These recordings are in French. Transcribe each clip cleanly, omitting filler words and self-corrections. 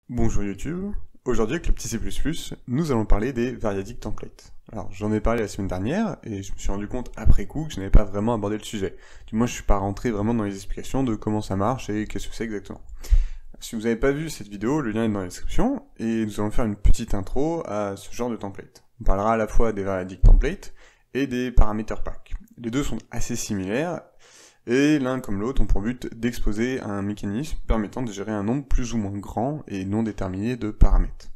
Bonjour YouTube, aujourd'hui avec le petit C++, nous allons parler des variadic templates. Alors j'en ai parlé la semaine dernière, et je me suis rendu compte après coup que je n'avais pas vraiment abordé le sujet. Du moins je suis pas rentré vraiment dans les explications de comment ça marche et qu'est-ce que c'est exactement. Si vous n'avez pas vu cette vidéo, le lien est dans la description, et nous allons faire une petite intro à ce genre de template. On parlera à la fois des variadic templates et des parameter pack. Les deux sont assez similaires, et l'un comme l'autre ont pour but d'exposer un mécanisme permettant de gérer un nombre plus ou moins grand et non déterminé de paramètres.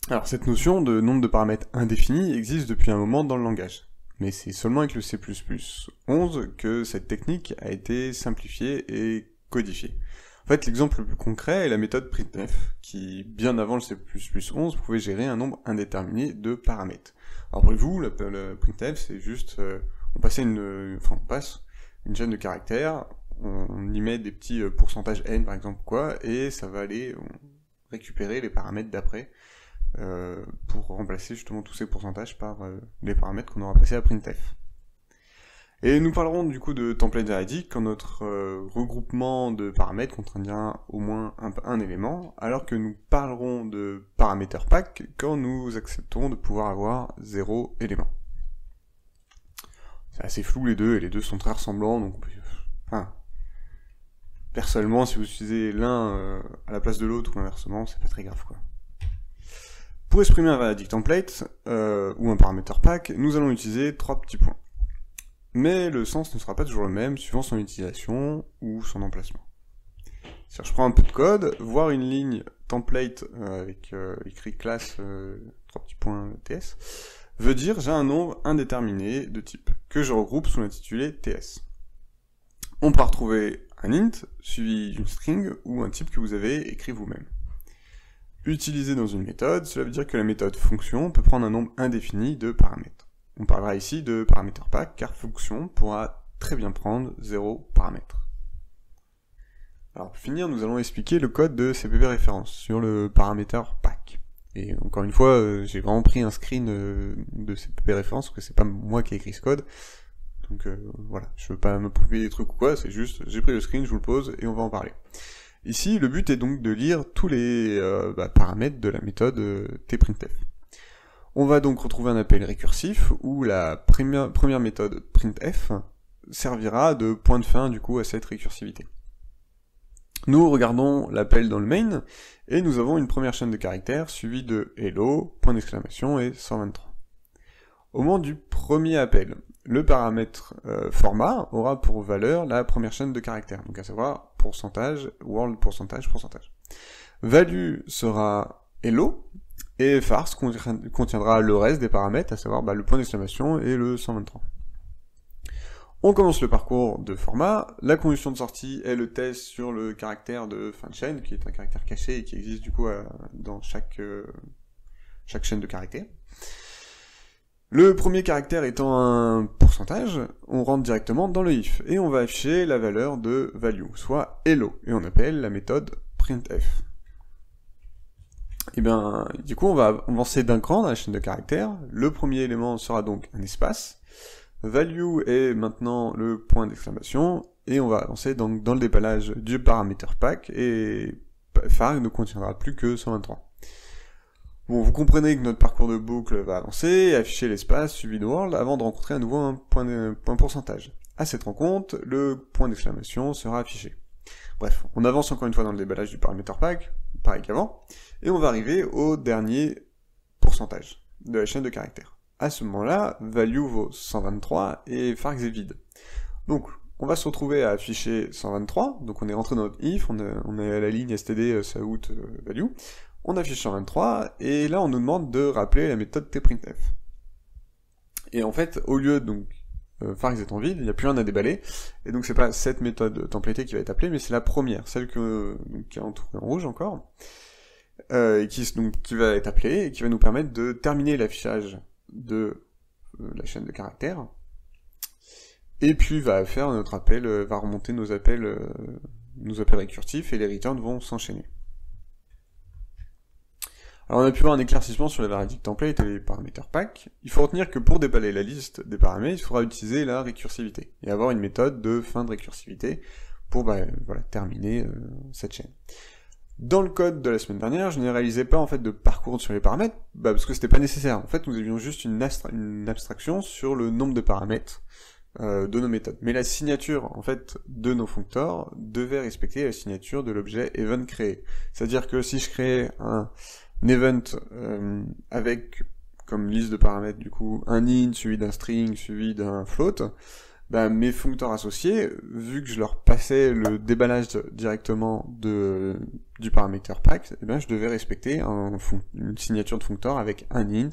Alors cette notion de nombre de paramètres indéfinis existe depuis un moment dans le langage, mais c'est seulement avec le C++ 11 que cette technique a été simplifiée et codifiée. En fait, l'exemple le plus concret est la méthode printf, qui, bien avant le C++ 11, pouvait gérer un nombre indéterminé de paramètres. Alors pour vous, le printf, c'est juste... on passe une chaîne de caractères, on y met des petits pourcentages n par exemple quoi, et ça va aller récupérer les paramètres d'après pour remplacer justement tous ces pourcentages par les paramètres qu'on aura passés à printf. Et nous parlerons du coup de template variadic quand notre regroupement de paramètres contiendra au moins un élément, alors que nous parlerons de parameter pack quand nous accepterons de pouvoir avoir 0 élément. C'est assez flou les deux, et les deux sont très ressemblants, donc personnellement, si vous utilisez l'un à la place de l'autre ou inversement, c'est pas très grave quoi. Pour exprimer un variadic template, ou un parameter pack, nous allons utiliser 3 petits points. Mais le sens ne sera pas toujours le même suivant son utilisation ou son emplacement. Si je prends un peu de code, voir une ligne template avec écrit classe 3 petits points ts, veut dire j'ai un nombre indéterminé de type, que je regroupe sous l'intitulé ts. On peut retrouver un int, suivi d'une string, ou un type que vous avez écrit vous-même. Utilisé dans une méthode, cela veut dire que la méthode fonction peut prendre un nombre indéfini de paramètres. On parlera ici de parameter pack, car fonction pourra très bien prendre 0 paramètres. Alors pour finir, nous allons expliquer le code de CPP référence sur le parameter pack. Et encore une fois, j'ai vraiment pris un screen de CPP référence, parce que c'est pas moi qui ai écrit ce code. Donc voilà, je veux pas m'approprier des trucs ou quoi, c'est juste, j'ai pris le screen, je vous le pose, et on va en parler. Ici, le but est donc de lire tous les paramètres de la méthode tprintf. On va donc retrouver un appel récursif, où la première méthode printf servira de point de fin du coup à cette récursivité. Nous regardons l'appel dans le main, et nous avons une première chaîne de caractères, suivie de hello, point d'exclamation et 123. Au moment du premier appel, le paramètre format aura pour valeur la première chaîne de caractères, donc à savoir pourcentage, world pourcentage, pourcentage. Value sera hello, et farce contiendra le reste des paramètres, à savoir le point d'exclamation et le 123. On commence le parcours de format, la condition de sortie est le test sur le caractère de fin de chaîne, qui est un caractère caché et qui existe du coup dans chaque chaîne de caractères. Le premier caractère étant un pourcentage, on rentre directement dans le if, et on va afficher la valeur de value, soit hello, et on appelle la méthode printf. Et bien, du coup, on va avancer d'un cran dans la chaîne de caractères. Le premier élément sera donc un espace. Value est maintenant le point d'exclamation, et on va avancer donc dans le déballage du parameter pack, et far ne contiendra plus que 123. Bon, vous comprenez que notre parcours de boucle va avancer, et afficher l'espace suivi de world, avant de rencontrer à nouveau un point pourcentage. À cette rencontre, le point d'exclamation sera affiché. Bref, on avance encore une fois dans le déballage du parameter pack, pareil qu'avant, et on va arriver au dernier pourcentage de la chaîne de caractères. À ce moment-là, value vaut 123 et farx est vide. Donc, on va se retrouver à afficher 123, donc on est rentré dans notre if, on est à la ligne std out value, on affiche 123, et là on nous demande de rappeler la méthode tprintf. Et en fait, au lieu donc farx étant vide, il n'y a plus rien à déballer, et donc c'est pas cette méthode templatée qui va être appelée, mais c'est la première, celle qui est entourée en rouge encore, et qui va être appelée, et qui va nous permettre de terminer l'affichage de la chaîne de caractères, et puis va faire notre appel, va remonter nos appels récursifs, et les returns vont s'enchaîner. Alors on a pu voir un éclaircissement sur les variadic template et les parameter pack. Il faut retenir que pour déballer la liste des paramètres, il faudra utiliser la récursivité, et avoir une méthode de fin de récursivité, pour voilà, terminer cette chaîne. Dans le code de la semaine dernière, je ne réalisais pas en fait de parcours sur les paramètres, parce que c'était pas nécessaire. En fait, nous avions juste une abstraction sur le nombre de paramètres de nos méthodes. Mais la signature en fait de nos functors devait respecter la signature de l'objet event créé. C'est-à-dire que si je créais un event avec comme liste de paramètres du coup un int suivi d'un string suivi d'un float, mes functors associés, vu que je leur passais le déballage directement du paramètre pack, je devais respecter une signature de functor avec un int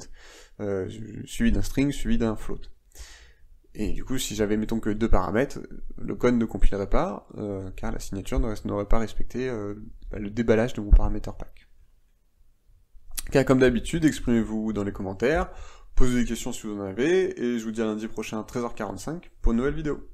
suivi d'un string suivi d'un float. Et du coup, si j'avais, mettons, que 2 paramètres, le code ne compilerait pas, car la signature n'aurait pas respecté le déballage de mon paramètre pack. Car comme d'habitude, exprimez-vous dans les commentaires, posez des questions si vous en avez, et je vous dis à lundi prochain à 13h45 pour une nouvelle vidéo.